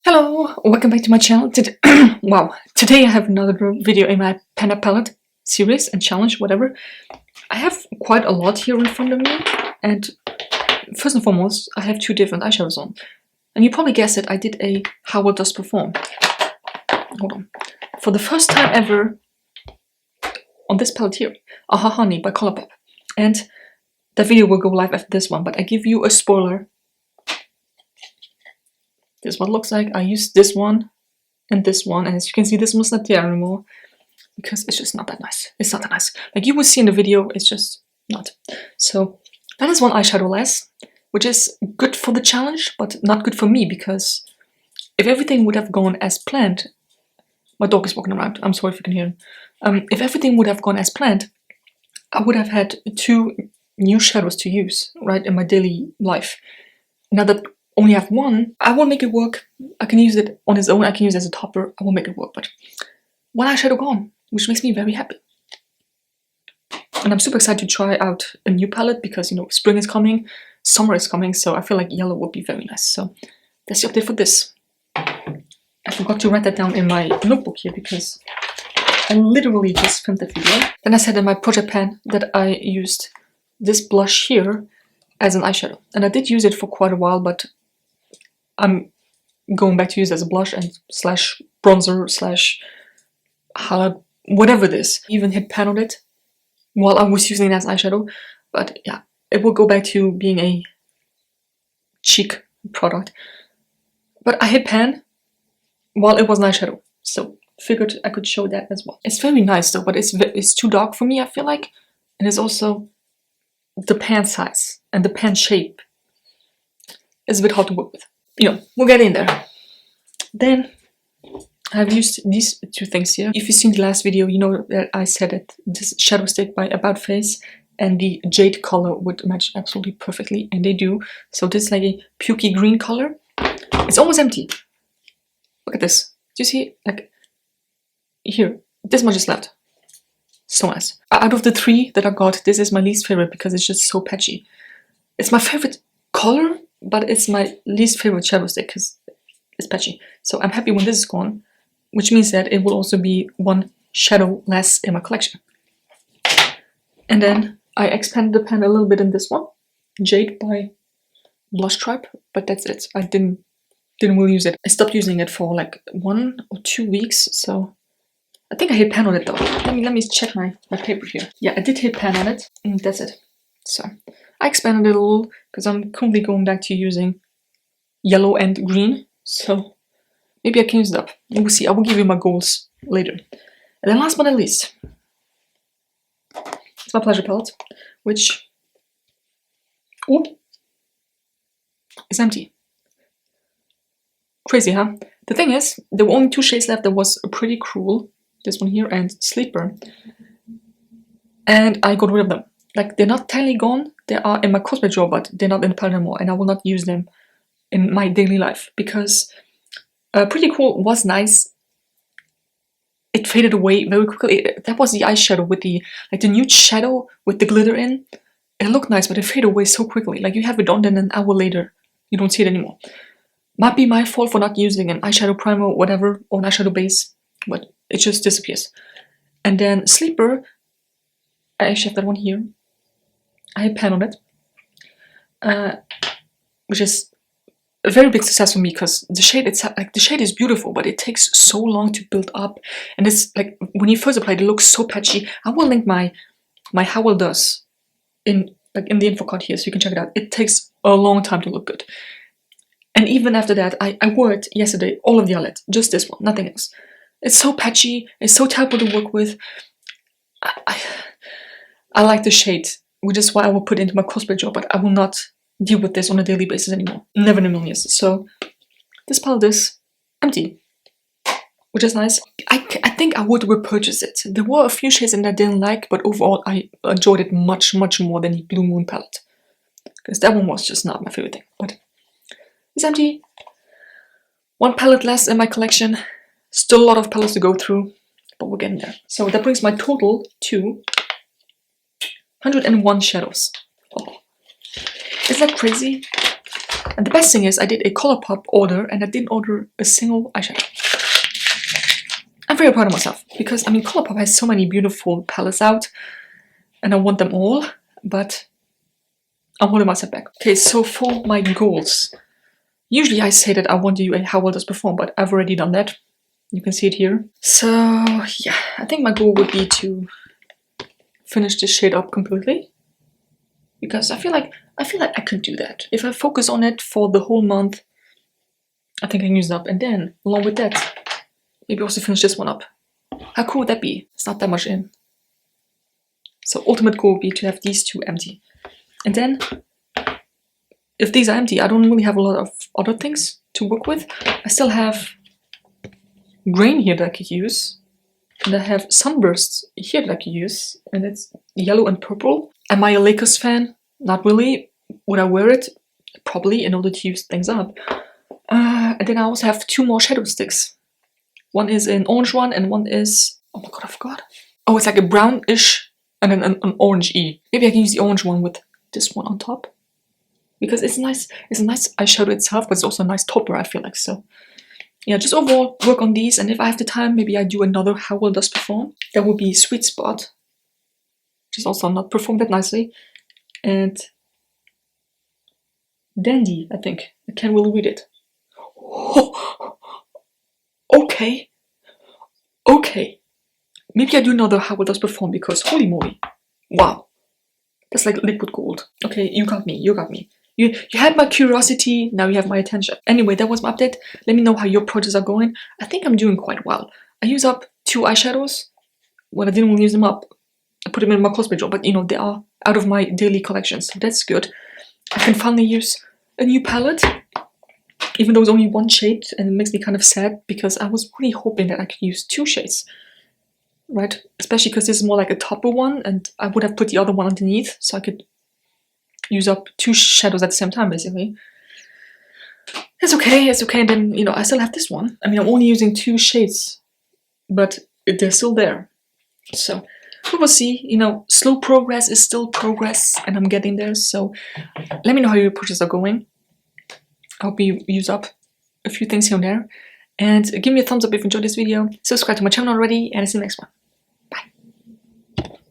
Hello, welcome back to my channel. Wow, today I have another video in my pen palette series and challenge, whatever. I have quite a lot here in front of me, and first and foremost, I have two different eyeshadows on. And you probably guessed it, I did a How Will Dust Perform. Hold on. For the first time ever on this palette here, Aha Honey by Colourpop. And that video will go live after this one, but I give you a spoiler. This is what it looks like. I used this one, and as you can see, this one's not there anymore because it's just not that nice. It's not that nice. Like you will see in the video, it's just not. So that is one eyeshadow less, which is good for the challenge, but not good for me because if everything would have gone as planned, my dog is walking around. I'm sorry if you can hear him. If everything would have gone as planned, I would have had two new shadows to use right in my daily life. Now that only have one, I will make it work. I can use it on its own, I can use it as a topper, I will make it work, but one eyeshadow gone, which makes me very happy. And I'm super excited to try out a new palette because, you know, spring is coming, summer is coming, so I feel like yellow would be very nice. So that's the update for this. I forgot to write that down in my notebook here because I literally just filmed that video. Then I said in my project pan that I used this blush here as an eyeshadow. And I did use it for quite a while, but I'm going back to use it as a blush and slash bronzer slash highlight, whatever it is. I even hit pan on it while I was using it as eyeshadow. But yeah, it will go back to being a cheek product. But I hit pan while it was an eyeshadow, so figured I could show that as well. It's very nice though, but it's too dark for me, I feel like. And it's also the pan size and the pan shape is a bit hard to work with. You know, we'll get in there. Then I've used these two things here. If you've seen the last video, you know that I said that this shadow stick by About Face and the jade color would match absolutely perfectly, and they do. So this is like a pukey green color. It's almost empty. Look at this. Do you see? Like here, this much is left. So nice. Out of the three that I got, this is my least favorite because it's just so patchy. It's my favorite color, but it's my least favorite shadow stick because it's patchy. So I'm happy when this is gone, which means that it will also be one shadow less in my collection. And then I expanded the pen a little bit in this one, Jade by Blush Tribe, but that's it. I didn't really use it. I stopped using it for like 1 or 2 weeks, so I think I hit pan on it though. Let me check my paper here. Yeah, I did hit pan on it, and that's it. So I expanded it a little because I'm currently going back to using yellow and green, so maybe I can use it up. We'll see. I will give you my goals later. And then last but not least, it's my pleasure palette, which is empty. Crazy, huh? The thing is, there were only 2 shades left. There was Pretty Cruel, this one here, and Sleeper, and I got rid of them. Like, they're not totally gone. They are in my cosmetic drawer, but they're not in the palette anymore, and I will not use them in my daily life because Pretty Cool was nice. It faded away very quickly. That was the eyeshadow with the nude shadow with the glitter in. It looked nice, but it faded away so quickly. Like, you have it on, then an hour later, you don't see it anymore. Might be my fault for not using an eyeshadow primer or whatever, or an eyeshadow base, but it just disappears. And then Sleeper, I actually have that one here. I had pan on it, which is a very big success for me because the shade itself, like the shade is beautiful, but it takes so long to build up, and it's like when you first apply it, it looks so patchy. I will link my How Will Dust in the info card here, so you can check it out. It takes a long time to look good, and even after that, I wore it yesterday, all of the eyelid, just this one, nothing else. It's so patchy. It's so terrible to work with. I like the shade, which is why I will put it into my cosplay drawer, but I will not deal with this on a daily basis anymore. Never in a million years. So this palette is empty, which is nice. I think I would repurchase it. There were a few shades in that I didn't like, but overall I enjoyed it much more than the Blue Moon palette, because that one was just not my favorite thing. But it's empty. One palette less in my collection. Still a lot of palettes to go through, but we're getting there. So that brings my total to 101 shadows. Oh. Is that crazy? And the best thing is I did a ColourPop order and I didn't order a single eyeshadow. I'm very proud of myself because, I mean, ColourPop has so many beautiful palettes out and I want them all, but I'm holding myself back. Okay, so for my goals, usually I say that I want to do a how well does perform, but I've already done that. You can see it here. So yeah, I think my goal would be to finish this shade up completely, because I feel like I could do that. If I focus on it for the whole month, I think I can use it up. And then, along with that, maybe also finish this one up. How cool would that be? It's not that much in. So ultimate goal would be to have these two empty. And then, if these are empty, I don't really have a lot of other things to work with. I still have grain here that I could use. And I have sunbursts here that I could use. And it's yellow and purple. Am I a Lakers fan? Not really. Would I wear it? Probably, in order to use things up. And then I also have two more shadow sticks. One is an orange one and one is... oh my god, I forgot. Oh, it's like a brownish and then an orange-y. Maybe I can use the orange one with this one on top. Because it's nice. It's a nice eyeshadow itself, but it's also a nice topper, I feel like. So yeah, just overall work on these. And if I have the time, maybe I do another How Well Does Perform. That would be Sweet Spot, which is also not performed that nicely. And Dandy, I think. I can't really read it. Oh, okay. Okay. Maybe I do another How Well Does Perform because holy moly. Wow. That's like liquid gold. Okay, you got me. You got me. You had my curiosity, now you have my attention. Anyway, that was my update. Let me know how your projects are going. I think I'm doing quite well. I use up 2 eyeshadows. When I didn't want to use them up, I put them in my cosplay drawer, but you know, they are out of my daily collection, so that's good. I can finally use a new palette, even though it's only 1 shade, and it makes me kind of sad because I was really hoping that I could use 2 shades. Right? Especially because this is more like a topper one, and I would have put the other one underneath, so I could use up 2 shadows at the same time, basically. It's okay, and then, you know, I still have this one. I mean, I'm only using 2 shades, but they're still there. So, we will see. You know, slow progress is still progress, and I'm getting there, so let me know how your projects are going. I hope you use up a few things here and there. And give me a thumbs up if you enjoyed this video, subscribe to my channel already, and I'll see you next one.